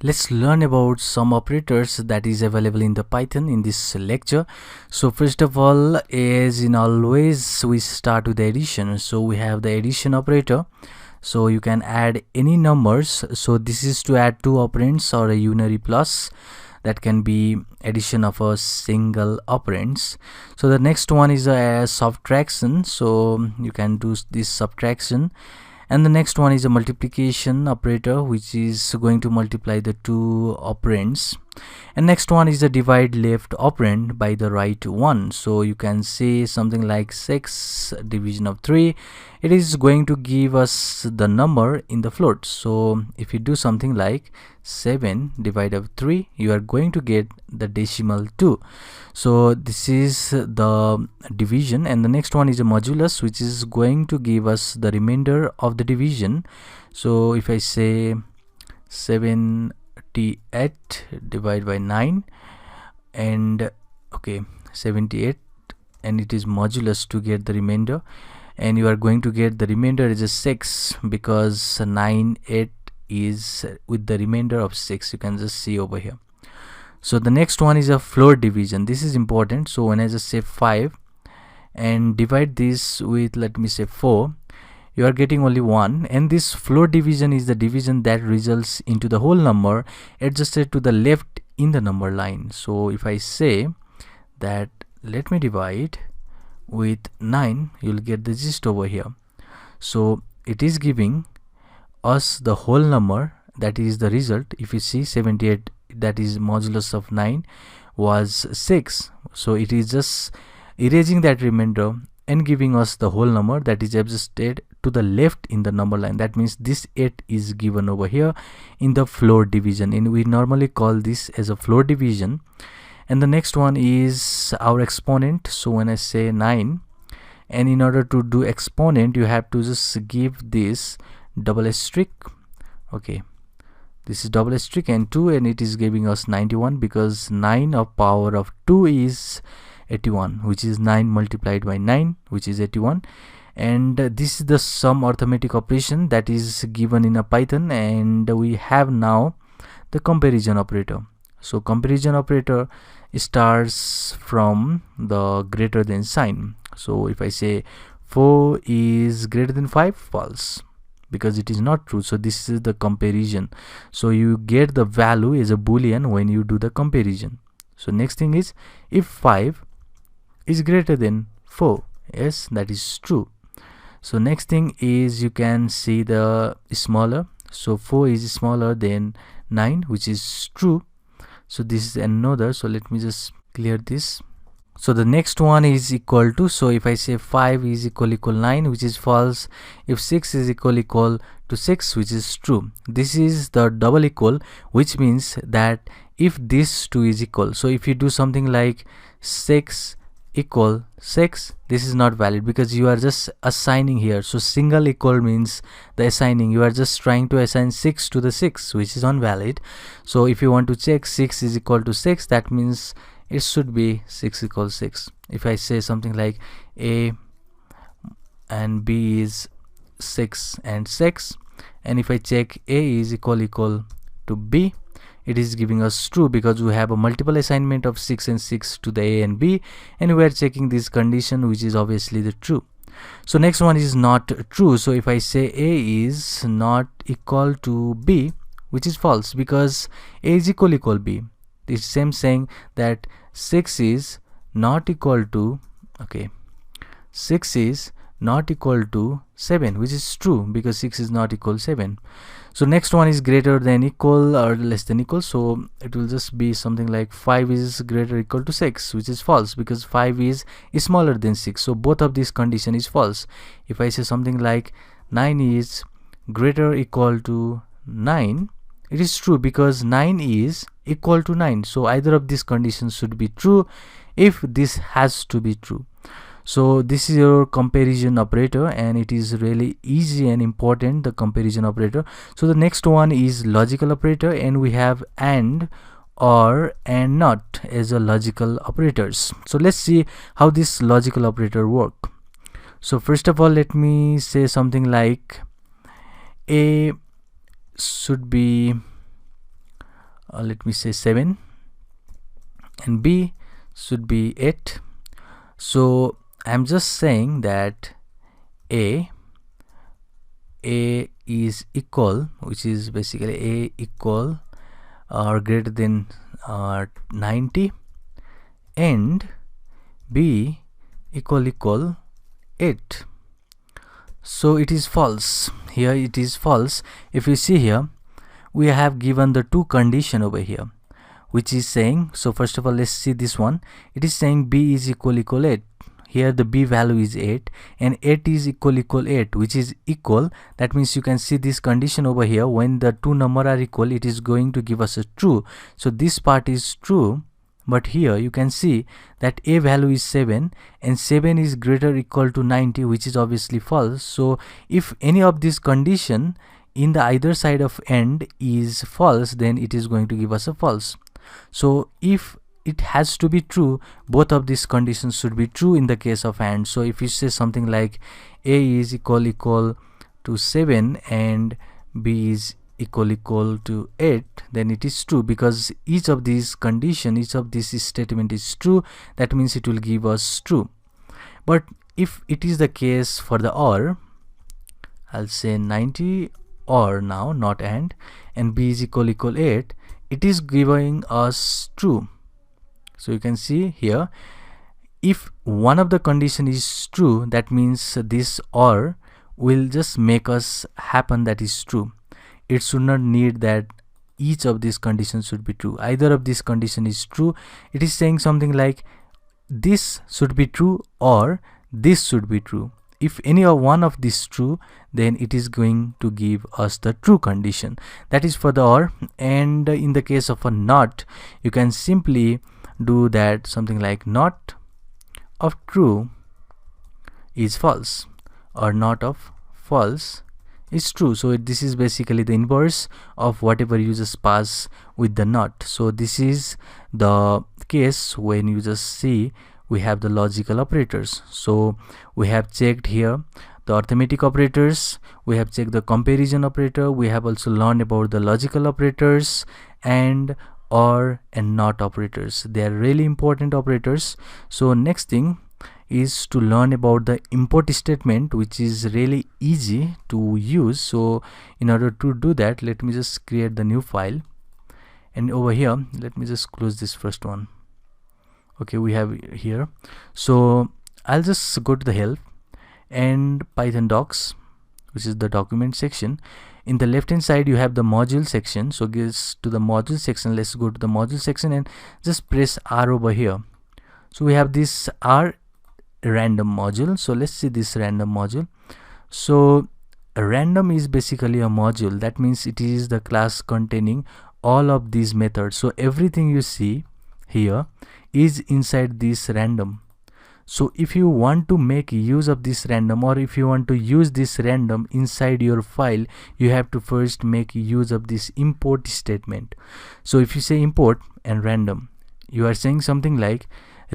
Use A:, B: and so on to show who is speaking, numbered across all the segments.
A: Let's learn about some operators that is available in the Python in this lecture. So first of all, as in always, we start with the addition. So we have the addition operator. So you can add any numbers. So this is to add two operands or a unary plus. That can be addition of a single operands. So the next one is a subtraction. So you can do this subtraction. And the next one is a multiplication operator, which is going to multiply the two operands. And next one is the divide left operand by the right one. So you can say something like 6 division of 3. It is going to give us the number in the float. So if you do something like 7 divided of 3, you are going to get the decimal 2. So this is the division, and the next one is a modulus, which is going to give us the remainder of the division. So if I say 78 divided by 9, and okay, 78, and it is modulus to get the remainder, and you are going to get the remainder is a 6 because 9 8 is with the remainder of 6. You can just see over here. So the next one is a floor division. This is important. So when I just say 5 and divide this with, let me say 4, you are getting only 1, and this floor division is the division that results into the whole number adjusted to the left in the number line. So if I say that let me divide with 9, you'll get the gist over here. So it is giving us the whole number, that is the result. If you see 78, that is modulus of 9 was 6, so it is just erasing that remainder and giving us the whole number that is adjusted to the left in the number line. That means this 8 is given over here in the floor division, and we normally call this as a floor division. And the next one is our exponent. So when I say 9, and in order to do exponent, you have to just give this double asterisk. Okay, this is double asterisk and 2, and it is giving us 91 because 9 of power of 2 is 81, which is 9 multiplied by 9, which is 81. And this is the sum arithmetic operation that is given in a Python. And we have now the comparison operator. So comparison operator starts from the greater than sign. So if I say 4 is greater than 5, false, because it is not true. So this is the comparison. So you get the value as a boolean when you do the comparison. So next thing is, if 5 is greater than 4, yes, that is true. So next thing is, you can see the smaller. So 4 is smaller than 9, which is true. So this is another. So let me just clear this. So the next one is equal to. So if I say 5 is equal 9, which is false. If 6 is equal to 6, which is true. This is the double equal, which means that if this 2 is equal, so if you do something like 6 equal 6, this is not valid because you are just assigning here. So single equal means the assigning, you are just trying to assign 6 to the 6, which is invalid. So if you want to check 6 is equal to 6, that means it should be 6 equals 6. If I say something like A and B is 6 and 6, and if I check A is equal to B, it is giving us true because we have a multiple assignment of 6 and 6 to the A and B, and we are checking this condition, which is obviously the true. So next one is not true. So if I say A is not equal to B, which is false because A is equal B. It's same saying that 6 is not equal to, okay, 6 is not equal to 7, which is true because 6 is not equal 7. So next one is greater than equal or less than equal. So it will just be something like 5 is greater or equal to 6, which is false because 5 is smaller than 6. So both of these condition is false. If I say something like 9 is greater or equal to 9, it is true because 9 is equal to 9. So either of these conditions should be true if this has to be true. So this is your comparison operator, and it is really easy and important, the comparison operator. So the next one is logical operator, and we have and, or, and not as a logical operators. So let's see how this logical operator work. So first of all, let me say something like A should be let me say 7, and B should be 8. So I'm just saying that A is equal, which is basically A equal or greater than 90, and B equal 8. So it is false. Here it is false. If you see here, we have given the two condition over here, which is saying, so first of all let's see this one. It is saying B is equal 8. Here the B value is 8 and 8 is equal 8, which is equal. That means you can see this condition over here. When the two number are equal, it is going to give us a true. So this part is true. But here you can see that A value is 7 and 7 is greater or equal to 90, which is obviously false. So if any of this condition in the either side of AND is false, then it is going to give us a false. So if it has to be true, both of these conditions should be true in the case of AND. So if you say something like A is equal to 7 and B is equal to 8, then it is true, because each of these condition, each of this statement is true. That means it will give us true. But if it is the case for the OR, I'll say 90 OR now, not AND, and B is equal 8, it is giving us true. So you can see here, if one of the condition is true, that means this OR will just make us happen that is true. It should not need that each of these conditions should be true. Either of these condition is true. It is saying something like this should be true or this should be true. If any of one of these true, then it is going to give us the true condition. That is for the OR. And in the case of a NOT, you can simply do that something like not of true is false or not of false is true. So this is basically the inverse of whatever you just pass with the not. So this is the case when you just see we have the logical operators. So we have checked here the arithmetic operators, we have checked the comparison operator, we have also learned about the logical operators and OR and NOT operators. They are really important operators. So next thing is to learn about the import statement, which is really easy to use. So in order to do that, let me just create the new file, and over here let me just close this first one. Okay, we have here. So I'll just go to the help and Python docs, which is the document section. In the left hand side you have the module section. So goes to the module section. Let's go to the module section and just press R over here. So we have this R random module. So let's see this random module. So a random is basically a module. That means it is the class containing all of these methods. So everything you see here is inside this random. So if you want to make use of this random, or if you want to use this random inside your file, you have to first make use of this import statement. So if you say import and random, you are saying something like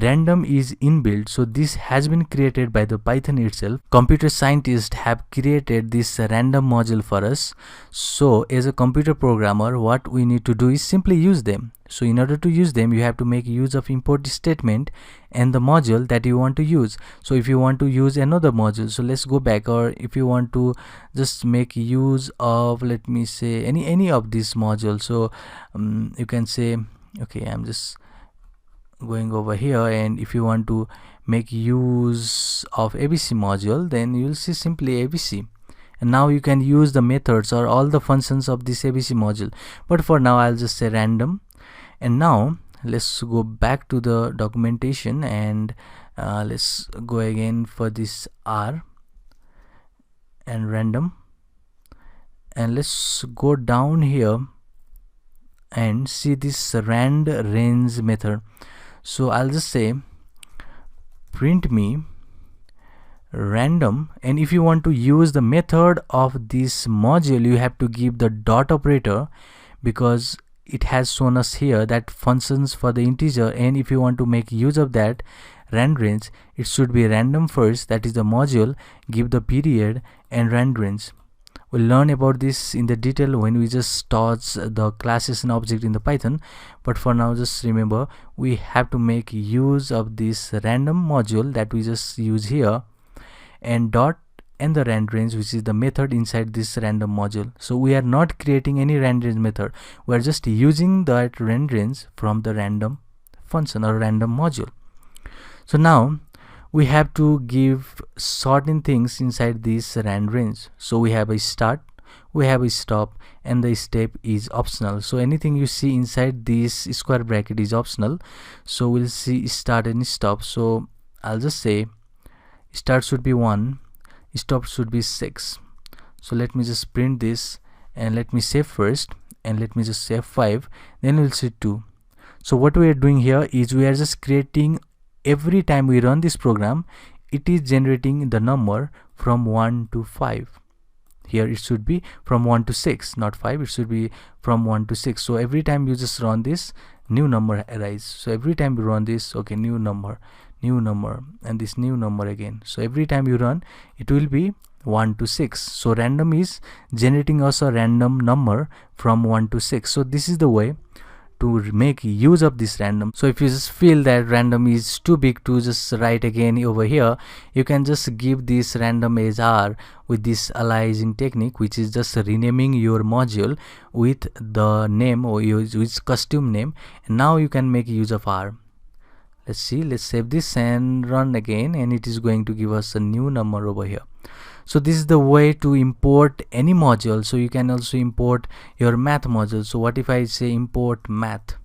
A: random is inbuilt. So this has been created by the Python itself. Computer scientists have created this random module for us. So as a computer programmer, what we need to do is simply use them. So in order to use them, you have to make use of import statement and the module that you want to use. So if you want to use another module, so let's go back, or if you want to just make use of, let me say, any of this module, so you can say, okay, I'm just going over here, and if you want to make use of ABC module, then you'll see simply ABC, and now you can use the methods or all the functions of this ABC module. But for now I'll just say random. And now let's go back to the documentation, and let's go again for this R and random, and let's go down here and see this rand range method. So I'll just say print me random, and if you want to use the method of this module, you have to give the dot operator, because it has shown us here that functions for the integer, and if you want to make use of that rand range, it should be random first, that is the module, give the period and rand range. We'll learn about this in the detail when we just touch the classes and object in the Python. But for now, just remember we have to make use of this random module that we just use here, and dot and the rand range, which is the method inside this random module. So we are not creating any rand range method, we are just using that rand range from the random function or random module. So now we have to give certain things inside this rand range. So we have a start, we have a stop, and the step is optional. So anything you see inside this square bracket is optional. So we'll see start and stop. So I'll just say start should be 1, stop should be 6. So let me just print this, and let me save first, and let me just save 5, then we'll see 2. So what we are doing here is we are just creating, every time we run this program, it is generating the number from 1 to 5. Here it should be from 1 to 6, not 5, it should be from 1 to 6. So every time you just run this, new number arises. So every time you run this, okay, new number, and this new number again. So every time you run, it will be 1 to 6. So random is generating us a random number from 1 to 6. So this is the way to make use of this random. So if you just feel that random is too big to just write again over here, you can just give this random as R with this aliasing technique, which is just renaming your module with the name or with custom name, and now you can make use of R. Let's see, let's save this and run again, and it is going to give us a new number over here. So this is the way to import any module. So you can also import your math module. So what if I say import math,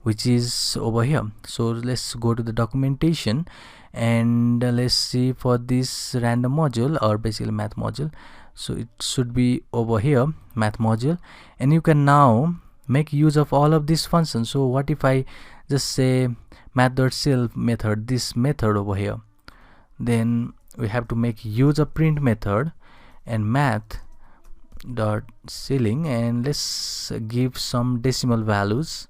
A: which is over here. So let's go to the documentation, and let's see for this random module, or basically math module. So it should be over here, math module, and you can now make use of all of these functions. So what if I just say math.self method, this method over here, then we have to make use of print method and math.ceiling, and let's give some decimal values,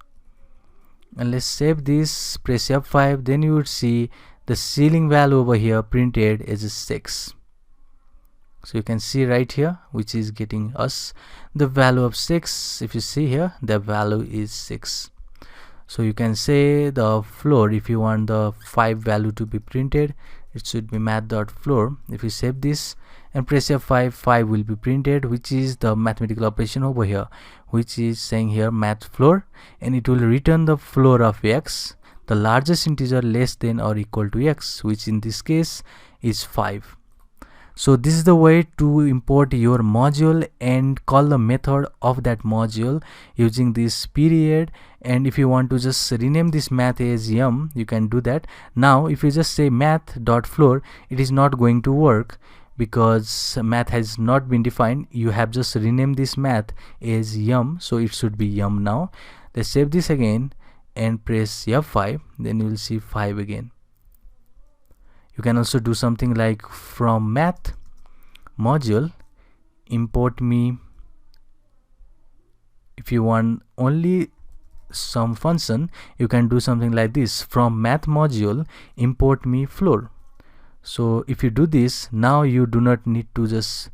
A: and let's save this, press F5, then you would see the ceiling value over here printed as 6. So you can see right here, which is getting us the value of 6. If you see here, the value is 6. So you can say the floor, if you want the 5 value to be printed, it should be math.floor. If you save this and press F5, 5 will be printed, which is the mathematical operation over here, which is saying here math floor, and it will return the floor of x, the largest integer less than or equal to x, which in this case is 5. So this is the way to import your module and call the method of that module using this period. And if you want to just rename this math as yum, you can do that. Now if you just say math.floor, it is not going to work because math has not been defined. You have just renamed this math as yum, so it should be yum now. Let's save this again and press F5, then you will see 5 again. You can also do something like from math module import me, if you want only some function, you can do something like this, from math module import me floor. So if you do this, now you do not need to just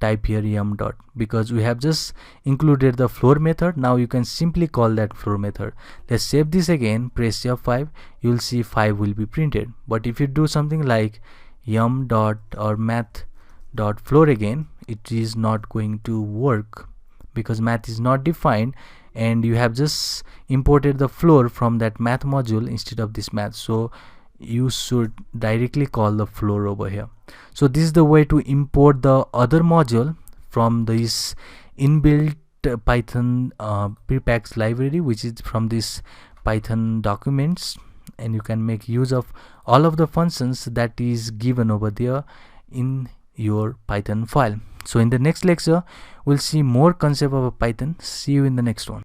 A: type here yum dot, because we have just included the floor method. Now you can simply call that floor method. Let's save this again, press F5, you will see 5 will be printed. But if you do something like yum dot or math dot floor again, it is not going to work because math is not defined, and you have just imported the floor from that math module instead of this math. So you should directly call the floor over here. So this is the way to import the other module from this inbuilt Python prepacks library, which is from this Python documents, and you can make use of all of the functions that is given over there in your Python file. So in the next lecture we'll see more concept of Python. See you in the next one.